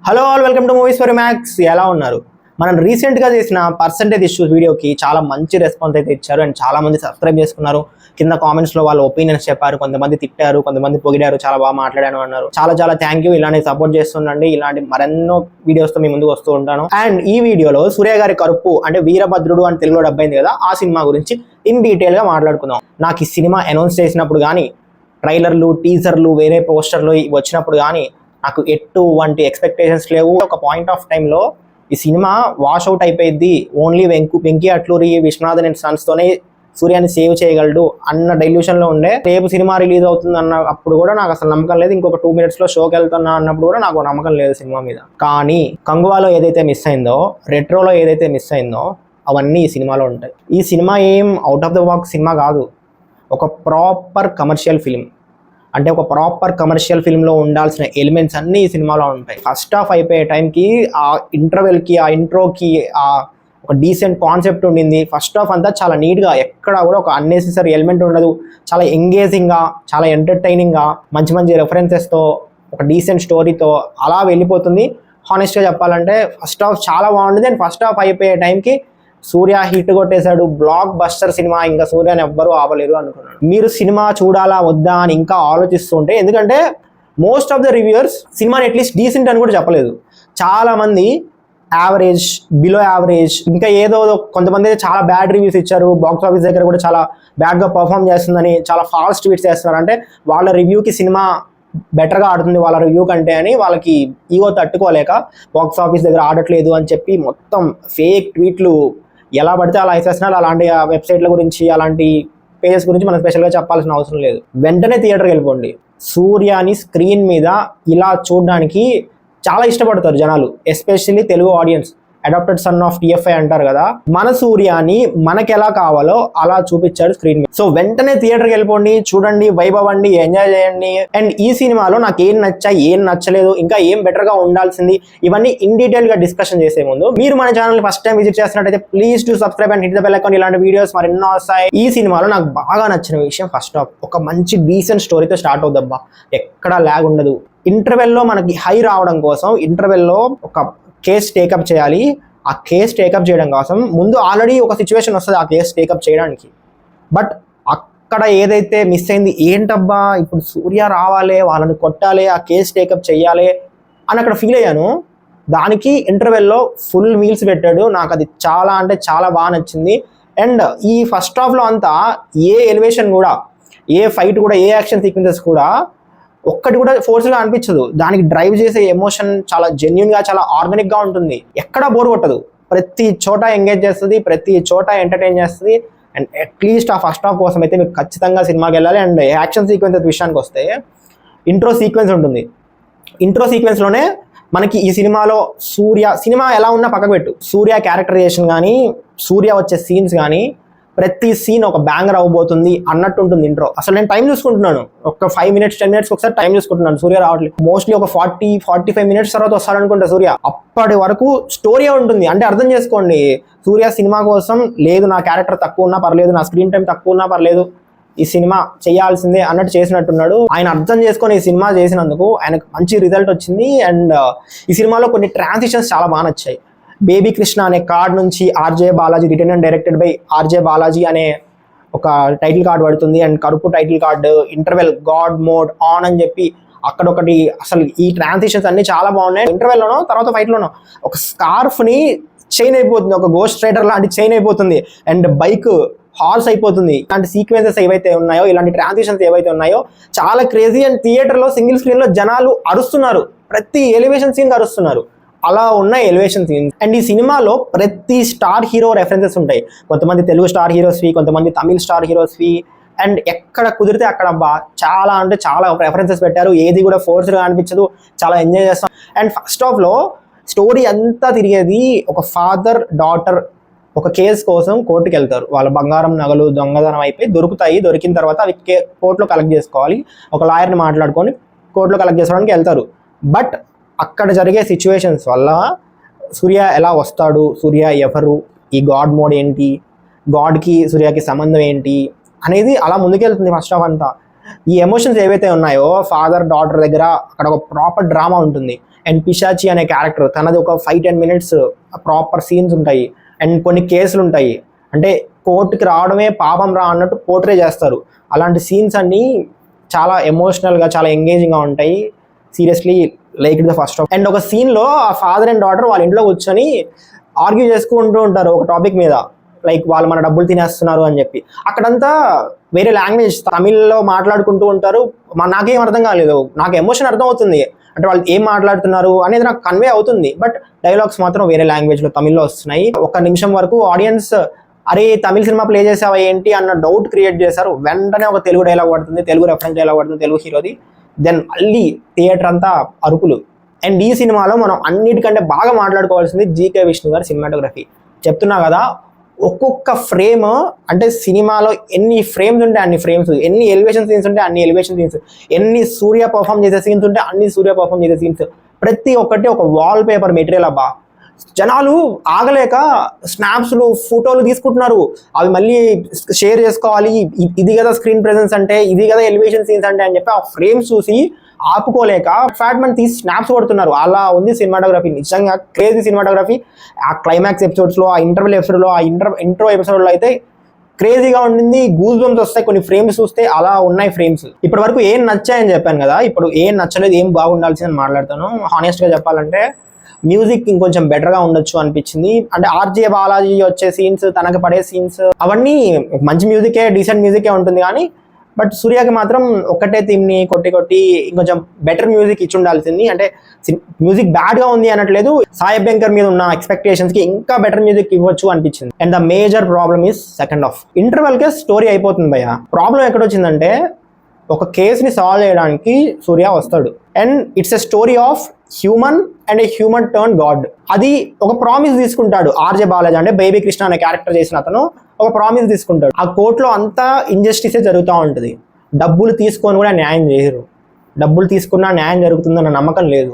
Hello all, welcome to movies for max. ఎలా ఉన్నారు? మనం రీసెంట్గా చేసిన పర్సంటేజ్ ఇష్యూస్ వీడియోకి చాలా మంచి రెస్పాన్స్ అయితే ఇచ్చారు అండ్ చాలా మంది సబ్స్క్రైబ్ చేసుకున్నారు. కింద కామెంట్స్లో వాళ్ళ ఒపీనియన్స్ చెప్పారు, కొంతమంది తిట్టారు, కొంతమంది పొగిడారు, చాలా బాగా మాట్లాడాను అన్నారు. చాలా థ్యాంక్ యూ. ఇలాంటి సపోర్ట్ చేస్తుండండి. ఇలాంటి మరెన్నో వీడియోస్తో మీ ముందుకు వస్తూ ఉంటాను. అండ్ ఈ వీడియోలో సూర్య గారి కరుపు అంటే వీరభద్రుడు అని తెలుగులో డబ్ అయింది కదా, ఆ సినిమా గురించి ఇన్ డీటెయిల్గా మాట్లాడుకుందాం. నాకు ఈ సినిమా అనౌన్స్ చేసినప్పుడు కానీ, ట్రైలర్లు, టీజర్లు, వేరే పోస్టర్లు వచ్చినప్పుడు కానీ నాకు ఎటువంటి ఎక్స్పెక్టేషన్స్ లేవు. ఒక పాయింట్ ఆఫ్ టైంలో ఈ సినిమా వాష్ అవుట్ అయిపోయింది, ఓన్లీ వెంకీ అట్లూరి, విశ్వనాథన్ అండ్ సన్స్తోనే సూర్యాన్ని సేవ్ చేయగలడు అన్న డెల్యూషన్లో ఉండే. రేపు సినిమా రిలీజ్ అవుతుంది అన్న అప్పుడు కూడా నాకు అసలు నమ్మకం లేదు. ఇంకొక 2 minutes షోకి వెళ్తున్నా అన్నప్పుడు కూడా నాకు నమ్మకం లేదు సినిమా మీద. కానీ కంగువాలో ఏదైతే మిస్ అయిందో, రెట్రోలో ఏదైతే మిస్ అయిందో అవన్నీ ఈ సినిమాలో ఉంటాయి. ఈ సినిమా ఏం out of the box cinema కాదు, ఒక ప్రాపర్ కమర్షియల్ ఫిల్మ్. అంటే ఒక ప్రాపర్ కమర్షియల్ ఫిల్మ్లో ఉండాల్సిన ఎలిమెంట్స్ అన్నీ ఈ సినిమాలో ఉంటాయి. ఫస్ట్ హాఫ్ అయిపోయే టైంకి ఆ ఇంటర్వెల్కి, ఆ ఇంట్రోకి ఒక డీసెంట్ కాన్సెప్ట్ ఉండింది. ఫస్ట్ హాఫ్ అంతా చాలా నీట్గా, ఎక్కడ కూడా ఒక అన్నెసెసరీ ఎలిమెంట్ ఉండదు. చాలా ఎంగేజింగ్గా, చాలా ఎంటర్టైనింగ్గా, మంచి రెఫరెన్సెస్తో, ఒక డీసెంట్ స్టోరీతో అలా వెళ్ళిపోతుంది. హానెస్ట్గా చెప్పాలంటే ఫస్ట్ హాఫ్ చాలా బాగుంటుంది. అండ్ ఫస్ట్ హాఫ్ అయిపోయే టైంకి సూర్య హిట్ కొట్టేశాడు, బ్లాక్ బస్టర్ సినిమా, ఇంకా సూర్యని ఎవ్వరూ ఆపలేరు అనుకున్నాను. మీరు సినిమా చూడాలా వద్దా అని ఇంకా ఆలోచిస్తుంటే, ఎందుకంటే మోస్ట్ ఆఫ్ ద రివ్యూయర్స్ సినిమాని అట్లీస్ట్ డీసెంట్ అని కూడా చెప్పలేదు. చాలామంది యావరేజ్, బిలో యావరేజ్, ఇంకా ఏదో కొంతమంది చాలా బ్యాడ్ రివ్యూస్ ఇచ్చారు. బాక్స్ ఆఫీస్ దగ్గర కూడా చాలా బ్యాడ్గా పర్ఫామ్ చేస్తుందని చాలా ఫాల్స్ ట్వీట్స్ చేస్తున్నారు. అంటే వాళ్ళ రివ్యూకి సినిమా బెటర్గా ఆడుతుంది వాళ్ళ రివ్యూ కంటే అని వాళ్ళకి ఈగో తట్టుకోలేక బాక్స్ ఆఫీస్ దగ్గర ఆడట్లేదు అని చెప్పి మొత్తం ఫేక్ ట్వీట్లు ఎలా పడితే అలా వేసేస్తున్నారు. అలాంటి వెబ్సైట్ల గురించి, అలాంటి పేజెస్ గురించి మనం స్పెషల్గా చెప్పాల్సిన అవసరం లేదు. వెంటనే థియేటర్కి వెళ్ళిపోండి. సూర్యాని స్క్రీన్ మీద ఇలా చూడడానికి చాలా ఇష్టపడతారు జనాలు, especially Telugu audience. Adapted son of TFI అంటారు కదా, మన సూర్యాని మనకి ఎలా కావాలో అలా చూపించాడు స్క్రీన్ మీద. సో వెంటనే థియేటర్కి వెళ్ళిపోండి, చూడండి, వైబ్ అవ్వండి, ఎంజాయ్ చేయండి. అండ్ ఈ సినిమాలో నాకు ఏం నచ్చాయి, ఏం నచ్చలేదు, ఇంకా ఏం బెటర్గా ఉండాల్సింది, ఇవన్నీ ఇన్ డీటెయిల్గా డిస్కషన్ చేసే ముందు మీరు మన ఛానల్ని ఫస్ట్ టైం విజిట్ చేస్తున్నట్టయితే please to subscribe and hit the bell icon. ఇలాంటి వీడియోస్ మరెన్నో వస్తాయి. ఈ సినిమాలో నాకు బాగా నచ్చిన విషయం ఫస్ట్ ఆఫ్ ఒక మంచి డీసెంట్ స్టోరీతో స్టార్ట్ అవుద్దబ్బా, ఎక్కడా ల్యాగ్ ఉండదు. ఇంటర్వెల్లో మనకి హై రావడం కోసం ఇంటర్వెల్లో ఒక కేస్ టేకప్ చేయాలి. ఆ కేస్ టేకప్ చేయడం కోసం ముందు ఆల్రెడీ ఒక సిచ్యువేషన్ వస్తుంది ఆ కేస్ టేకప్ చేయడానికి. బట్ అక్కడ ఏదైతే మిస్ అయింది, ఏంటబ్బా ఇప్పుడు సూర్య రావాలి, వాళ్ళని కొట్టాలి, ఆ కేస్ టేకప్ చేయాలి అని అక్కడ ఫీల్ అయ్యాను. దానికి ఇంటర్వెల్లో ఫుల్ మీల్స్ పెట్టాడు. నాకు అది చాలా అంటే చాలా బాగా నచ్చింది. అండ్ ఈ ఫస్ట్ హాఫ్లో అంతా ఏ ఎలివేషన్ కూడా, ఏ ఫైట్ కూడా, ఏ యాక్షన్ సీక్వెన్సెస్ కూడా ఒక్కటి కూడా ఫోర్స్గా అనిపించదు. దానికి డ్రైవ్ చేసే ఎమోషన్ చాలా జెన్యున్గా, చాలా ఆర్గానిక్గా ఉంటుంది. ఎక్కడా బోర్ కొట్టదు. ప్రతి చోట ఎంగేజ్ చేస్తుంది, ప్రతి చోట ఎంటర్టైన్ చేస్తుంది. అండ్ అట్లీస్ట్ ఆ ఫస్ట్ హాఫ్ కోసం అయితే మీకు ఖచ్చితంగా సినిమాకి వెళ్ళాలి. అండ్ యాక్షన్ సీక్వెన్సెస్ విషయానికి వస్తే ఇంట్రో సీక్వెన్స్ ఉంటుంది. ఇంట్రో సీక్వెన్స్లోనే మనకి ఈ సినిమాలో సినిమా ఎలా ఉన్నా పక్కకు పెట్టు, సూర్య క్యారెక్టరైజేషన్ కానీ, సూర్య వచ్చే సీన్స్ కానీ, ప్రతి సీన్ ఒక బ్యాంగర్ అవ్వబోతుంది అన్నట్టు ఉంటుంది ఇంట్రో. అసలు నేను టైం చూసుకుంటున్నాను, ఒక 5 minutes 10 minutes ఒకసారి టైం చూసుకుంటున్నాను. సూర్య రావట్లేదు. మోస్ట్లీ ఒక 40-45 minutes తర్వాత వస్తాడనుకుంటా సూర్య. అప్పటి వరకు స్టోరీ ఉంటుంది. అంటే అర్థం చేసుకోండి, సూర్య సినిమా కోసం లేదు, నా క్యారెక్టర్ తక్కువ ఉన్నా పర్లేదు, నా స్క్రీన్ టైం తక్కువ ఉన్నా పర్లేదు, ఈ సినిమా చేయాల్సిందే అన్నట్టు చేసినట్టున్నాడు. ఆయన అర్థం చేసుకొని ఈ సినిమా చేసినందుకు ఆయనకు మంచి రిజల్ట్ వచ్చింది. అండ్ ఈ సినిమాలో కొన్ని ట్రాన్సిషన్స్ చాలా బాగా నచ్చాయి. బేబీ కృష్ణ అనే కార్డ్ నుంచి RJ Balaji, return and directed by RJ Balaji అనే ఒక టైటిల్ కార్డ్ పడుతుంది. And Karuppu title card, interval, god mode on అని చెప్పి అక్కడొకటి. అసలు ఈ ట్రాన్సిషన్స్ అన్ని చాలా బాగున్నాయి. ఇంటర్వెల్లోనో తర్వాత ఫైట్లోనో ఒక స్కార్ఫ్ని చైన్ అయిపోతుంది, ఒక గోస్ట్ రైడర్ లాంటి చైన్ అయిపోతుంది. అండ్ బైక్ హార్స్ అయిపోతుంది. ఇలాంటి సీక్వెన్సెస్ ఏవైతే ఉన్నాయో, ఇలాంటి ట్రాన్సిషన్స్ ఏవైతే ఉన్నాయో చాలా క్రేజీ. అండ్ థియేటర్లో సింగిల్ స్క్రీన్లో జనాలు అరుస్తున్నారు, ప్రతి ఎలివేషన్ సీన్కి అరుస్తున్నారు. అలా ఉన్న ఎలివేషన్ సీన్స్. అండ్ ఈ సినిమాలో ప్రతి స్టార్ హీరో రెఫరెన్సెస్ ఉంటాయి. కొంతమంది తెలుగు స్టార్ హీరోస్వి, కొంతమంది తమిళ్ స్టార్ హీరోస్వి. అండ్ ఎక్కడ కుదిరితే అక్కడ చాలా అంటే చాలా రెఫరెన్సెస్ పెట్టారు. ఏది కూడా ఫోర్స్గా అనిపించదు, చాలా ఎంజాయ్ చేస్తాం. అండ్ ఫస్ట్ హాఫ్లో స్టోరీ అంతా తిరిగేది ఒక ఫాదర్ డాటర్ ఒక కేసు కోసం కోర్టుకి వెళ్తారు. వాళ్ళ బంగారం నగలు దొంగతనం అయిపోయి దొరుకుతాయి. దొరికిన తర్వాత అవి కోర్టులో కలెక్ట్ చేసుకోవాలి. ఒక లాయర్ని మాట్లాడుకొని కోర్టులో కలెక్ట్ చేసుకోవడానికి వెళ్తారు. బట్ అక్కడ జరిగే సిచ్యువేషన్స్ వల్ల సూర్య ఎలా వస్తాడు, సూర్య ఎవరు, ఈ గాడ్ మోడ్ ఏంటి, గాడ్కి సూర్యకి సంబంధం ఏంటి అనేది అలా ముందుకెళ్తుంది ఫస్ట్ హాఫ్ అంతా. ఈ ఎమోషన్స్ ఏవైతే ఉన్నాయో ఫాదర్ డాటర్ దగ్గర అక్కడ ఒక ప్రాపర్ డ్రామా ఉంటుంది. అండ్ పిశాచి అనే క్యారెక్టర్ తనది ఒక 5-10 minutes ప్రాపర్ సీన్స్ ఉంటాయి. అండ్ కొన్ని కేసులు ఉంటాయి, అంటే కోర్టుకి రావడమే పాపం రా అన్నట్టు పోర్ట్రే చేస్తారు. అలాంటి సీన్స్ అన్నీ చాలా ఎమోషనల్గా చాలా ఎంగేజింగ్గా ఉంటాయి. Seriously like the first of. And ఒక సీన్లో ఆ ఫాదర్ అండ్ డాటర్ వాళ్ళ ఇంట్లో కూర్చొని ఆర్గ్యూ చేసుకుంటూ ఉంటారు ఒక టాపిక్ మీద, లైక్ వాళ్ళు మన డబ్బులు తినేస్తున్నారు అని చెప్పి. అక్కడంతా వేరే లాంగ్వేజ్ తమిళ్లో మాట్లాడుకుంటూ ఉంటారు. నాకేం అర్థం కాలేదు, నాకు ఎమోషన్ అర్థం అవుతుంది, అంటే వాళ్ళు ఏం మాట్లాడుతున్నారు అనేది నాకు కన్వే అవుతుంది. బట్ డైలాగ్స్ మాత్రం వేరే లాంగ్వేజ్లో తమిళ్లో వస్తున్నాయి. ఒక నిమిషం వరకు ఆడియన్స్ అరే తమిళ సినిమా ప్లే చేసావా ఏంటి అన్న డౌట్ క్రియేట్ చేశారు. వెంటనే ఒక తెలుగు డైలాగ్ పడుతుంది, తెలుగు రెఫరెన్స్ డైలాగ్ పడుతుంది తెలుగు హీరోది. దెన్ మళ్ళీ థియేటర్ అంతా అరుపులు. అండ్ ఈ సినిమాలో మనం అన్నిటికంటే బాగా మాట్లాడుకోవాల్సింది జీకే విష్ణు గారి సినిమాటోగ్రఫీ. చెప్తున్నా కదా, ఒక్కొక్క ఫ్రేమ్, అంటే సినిమాలో ఎన్ని ఫ్రేమ్స్ ఉంటే అన్ని ఫ్రేమ్స్, ఎన్ని ఎలివేషన్ సీన్స్ ఉంటే అన్ని ఎలివేషన్ సీన్స్, ఎన్ని సూర్య పర్ఫామ్ చేసే సీన్స్ ఉంటే అన్ని సూర్య పర్ఫామ్ చేసే సీన్స్, ప్రతి ఒక్కటి ఒక వాల్ పేపర్ మెటీరియల్ అబ్బా. జనాలు ఆగలేక స్నాప్స్లు ఫోటోలు తీసుకుంటున్నారు, అవి మళ్ళీ షేర్ చేసుకోవాలి, ఇది కదా స్క్రీన్ ప్రెజెన్స్ అంటే, ఇది కదా ఎలివేషన్ సీన్స్ అంటే అని చెప్పి ఆ ఫ్రేమ్స్ చూసి ఆపుకోలేక ఫ్యాట్ మన్ తీసి స్నాప్స్ కొడుతున్నారు. అలా ఉంది సినిమాటోగ్రఫీ, నిజంగా క్రేజీ సినిమాటోగ్రఫీ. ఆ క్లైమాక్స్ ఎపిసోడ్స్లో, ఆ ఇంటర్వెల్ ఎపిసోడ్లో, ఆ ఇంట్రో ఎపిసోడ్లో అయితే క్రేజీగా ఉండింది. గూస్ బంప్స్ వస్తాయి కొన్ని ఫ్రేమ్స్ చూస్తే, అలా ఉన్నాయి ఫ్రేమ్స్. ఇప్పటి వరకు ఏం నచ్చాయని చెప్పాను కదా, ఇప్పుడు ఏం నచ్చలేదు, ఏం బాగుండాల్సిందని మాట్లాడతాను. హానెస్ట్గా చెప్పాలంటే మ్యూజిక్ ఇంకొంచెం బెటర్గా ఉండొచ్చు అనిపించింది. అంటే ఆర్జే బాలాజీ వచ్చే సీన్స్, తనకి పడే సీన్స్, అవన్నీ మంచి మ్యూజికే, డీసెంట్ మ్యూజికే ఉంటుంది. కానీ బట్ సూర్యకి మాత్రం ఒక్కటే థీమ్ని కొట్టి కొట్టి ఇంకొంచెం బెటర్ మ్యూజిక్ ఇచ్చి ఉండాల్సింది. అంటే మ్యూజిక్ బ్యాడ్గా ఉంది అనట్లేదు, సాయి అభ్యంకర్ మీద ఉన్న ఎక్స్పెక్టేషన్స్కి ఇంకా బెటర్ మ్యూజిక్ ఇవ్వచ్చు అనిపించింది. And the major problem is second half. ఇంటర్వెల్కే స్టోరీ అయిపోతుంది భయ్య. ప్రాబ్లం ఎక్కడొచ్చిందంటే, ఒక కేసుని సాల్వ్ చేయడానికి సూర్య వస్తాడు. And it's a story of human and a human turn God. అది ఒక ప్రామిస్ తీసుకుంటాడు ఆర్జే బాలాజీ, అంటే బేబీ కృష్ణ అనే క్యారెక్టర్ చేసిన అతను ఒక ప్రామిస్ తీసుకుంటాడు. ఆ కోర్టులో అంతా ఇంజస్టిసే జరుగుతూ ఉంటుంది. డబ్బులు తీసుకొని కూడా న్యాయం చేయరు, డబ్బులు తీసుకున్నా న్యాయం జరుగుతుందన్న నమ్మకం లేదు.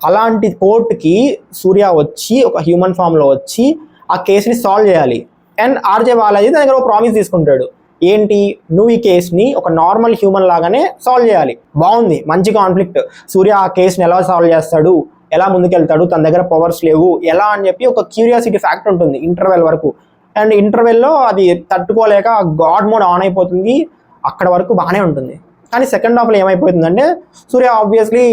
అలాంటి కోర్టుకి సూర్య వచ్చి ఒక హ్యూమన్ ఫామ్లో వచ్చి ఆ కేసుని సాల్వ్ చేయాలి. అండ్ ఆర్జే బాలాజీ తన దగ్గర ఒక ప్రామిస్ తీసుకుంటాడు, ఏంటి, నువ్వు ఈ కేసుని ఒక నార్మల్ హ్యూమన్ లాగానే సాల్వ్ చేయాలి. బాగుంది, మంచి కాన్ఫ్లిక్ట్. సూర్య ఆ కేసుని ఎలా సాల్వ్ చేస్తాడు, ఎలా ముందుకెళ్తాడు, తన దగ్గర పవర్స్ లేవు ఎలా అని చెప్పి ఒక క్యూరియాసిటీ ఫ్యాక్టర్ ఉంటుంది ఇంటర్వెల్ వరకు. అండ్ ఇంటర్వెల్లో అది తట్టుకోలేక గాడ్ మోడ్ ఆన్ అయిపోతుంది. అక్కడ వరకు బాగానే ఉంటుంది. కానీ సెకండ్ హాఫ్లో ఏమైపోతుందంటే, సూర్య ఆబ్వియస్లీ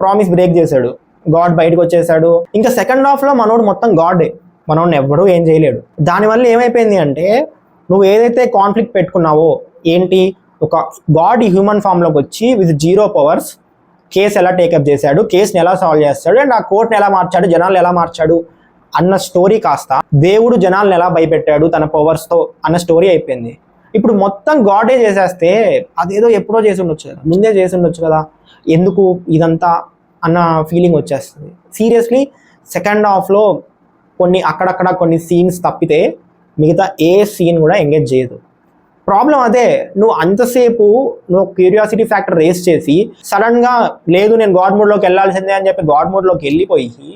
ప్రామిస్ బ్రేక్ చేశాడు, గాడ్ బయటకు వచ్చేసాడు. ఇంకా సెకండ్ హాఫ్లో మనోడు మొత్తం గాడే, మనోడిని ఎవ్వడూ ఏం చేయలేడు. దానివల్ల ఏమైపోయింది అంటే, నువ్వు ఏదైతే కాన్ఫ్లిక్ట్ పెట్టుకున్నావో, ఏంటి, ఒక గాడ్ హ్యూమన్ ఫామ్లోకి వచ్చి విత్ 0 పవర్స్ కేసు ఎలా టేకప్ చేశాడు, కేసుని ఎలా సాల్వ్ చేస్తాడు, అండ్ ఆ కోర్టుని ఎలా మార్చాడు, జనాలను ఎలా మార్చాడు అన్న స్టోరీ కాస్త దేవుడు జనాలను ఎలా భయపెట్టాడు తన పవర్స్తో అన్న స్టోరీ అయిపోయింది. ఇప్పుడు మొత్తం గాడే చేసేస్తే అదేదో ఎప్పుడో చేసి ఉండొచ్చు కదా, ముందే చేసి ఉండొచ్చు కదా, ఎందుకు ఇదంతా అన్న ఫీలింగ్ వచ్చేస్తుంది. సీరియస్లీ సెకండ్ హాఫ్లో అక్కడక్కడ కొన్ని సీన్స్ తప్పితే మిగతా ఏ సీన్ కూడా ఎంగేజ్ చేయదు. ప్రాబ్లం అదే, నువ్వు అంతసేపు నువ్వు క్యూరియాసిటీ ఫ్యాక్టర్ రేస్ చేసి సడన్గా లేదు నేను గాడ్ మోడ్లోకి వెళ్ళాల్సిందే అని చెప్పి గాడ్ మోడ్లోకి వెళ్ళిపోయి,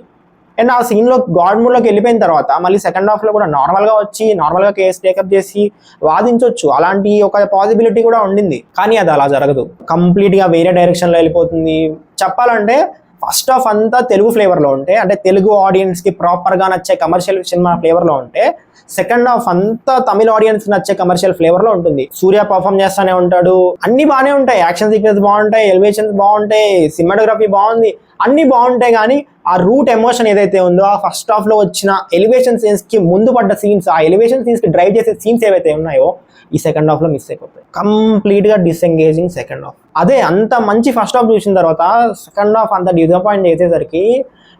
అండ్ ఆ సీన్లో గాడ్ మోడ్లోకి వెళ్ళిపోయిన తర్వాత మళ్ళీ సెకండ్ హాఫ్లో కూడా నార్మల్గా వచ్చి నార్మల్గా కేసు టేకప్ చేసి వాదించవచ్చు, అలాంటి ఒక పాసిబిలిటీ కూడా ఉండింది. కానీ అది అలా జరగదు, కంప్లీట్గా వేరే డైరెక్షన్లో వెళ్ళిపోతుంది. చెప్పాలంటే ఫస్ట్ హాఫ్ అంతా తెలుగు ఫ్లేవర్లో ఉంటే, అంటే తెలుగు ఆడియన్స్కి ప్రాపర్గా నచ్చే కమర్షియల్ సినిమా ఫ్లేవర్లో ఉంటే, సెకండ్ హాఫ్ అంతా తమిళ ఆడియన్స్ నచ్చే కమర్షియల్ ఫ్లేవర్లో ఉంటుంది. సూర్య పర్ఫామ్ చేస్తూనే ఉంటాడు, అన్ని బాగానే ఉంటాయి, యాక్షన్ సీక్వెన్స్ బాగుంటాయి, ఎలివేషన్స్ బాగుంటాయి, సినిమాటోగ్రఫీ బాగుంది, అన్ని బాగుంటాయి. కానీ ఆ రూట్ ఎమోషన్ ఏదైతే ఉందో, ఆ ఫస్ట్ హాఫ్లో వచ్చిన ఎలివేషన్ సీన్స్కి ముందు పడ్డ సీన్స్, ఆ ఎలివేషన్ సీన్స్కి డ్రైవ్ చేసే సీన్స్ ఏవైతే ఉన్నాయో ఈ సెకండ్ హాఫ్లో మిస్ అయిపోతాయి. కంప్లీట్గా డిసెంగేజింగ్ సెకండ్ హాఫ్. అదే అంత మంచి ఫస్ట్ హాఫ్ చూసిన తర్వాత సెకండ్ హాఫ్ అంత డిసప్పాయింట్ చేసేసరికి,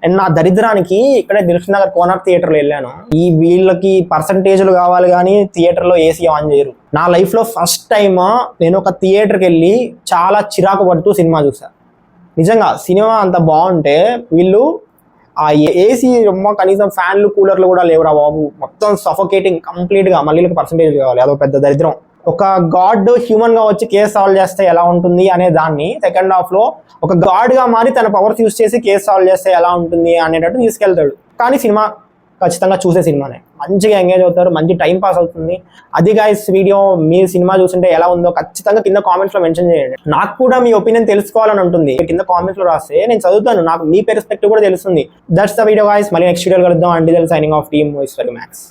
అండ్ నా దరిద్రానికి ఇక్కడే దిల్సుఖ్నగర్ కోనార్క్ థియేటర్లో వెళ్ళాను. ఈ వీళ్ళకి పర్సంటేజ్లు కావాలి కానీ థియేటర్లో ఏసీ ఆన్ చేయరు. నా లైఫ్లో ఫస్ట్ టైం నేను ఒక థియేటర్కి వెళ్ళి చాలా చిరాకు పడుతూ సినిమా చూసాను. నిజంగా సినిమా అంత బాగుంటే వీళ్ళు ఆ ఏసీ కనీసం ఫ్యాన్లు కూలర్లు కూడా లేవురా బాబు, మొత్తం సఫోకేటింగ్ కంప్లీట్గా. మళ్ళీ పర్సంటేజ్లు కావాలి, అదొక పెద్ద దరిద్రం. ఒక గాడ్ హ్యూమన్గా వచ్చి కేసు సాల్వ్ చేస్తే ఎలా ఉంటుంది అనే దాన్ని సెకండ్ హాఫ్లో ఒక గాడ్గా మారి తన పవర్స్ యూజ్ చేసి కేసు సాల్వ్ చేస్తే ఎలా ఉంటుంది అనేటట్టు తీసుకెళ్తాడు. కానీ సినిమా ఖచ్చితంగా చూసే సినిమానే. మంచిగా ఎంగేజ్ అవుతారు, మంచి టైం పాస్ అవుతుంది. అది గైస్ వీడియో. మీ సినిమా చూస్తుంటే ఎలా ఉందో ఖచ్చితంగా కింద కామెంట్స్లో మెన్షన్ చేయండి. నాకు కూడా మీ ఒపీనియన్ తెలుసుకోవాలని ఉంటుంది. కింద కామెంట్స్లో రాస్తే నేను చదువుతాను, నాకు మీ పెర్స్పెక్టివ్ కూడా తెలుస్తుంది. That's the video guys. మళ్ళీ నెక్స్ట్ వీడియో కలుద్దాం. And signing off team movies for max.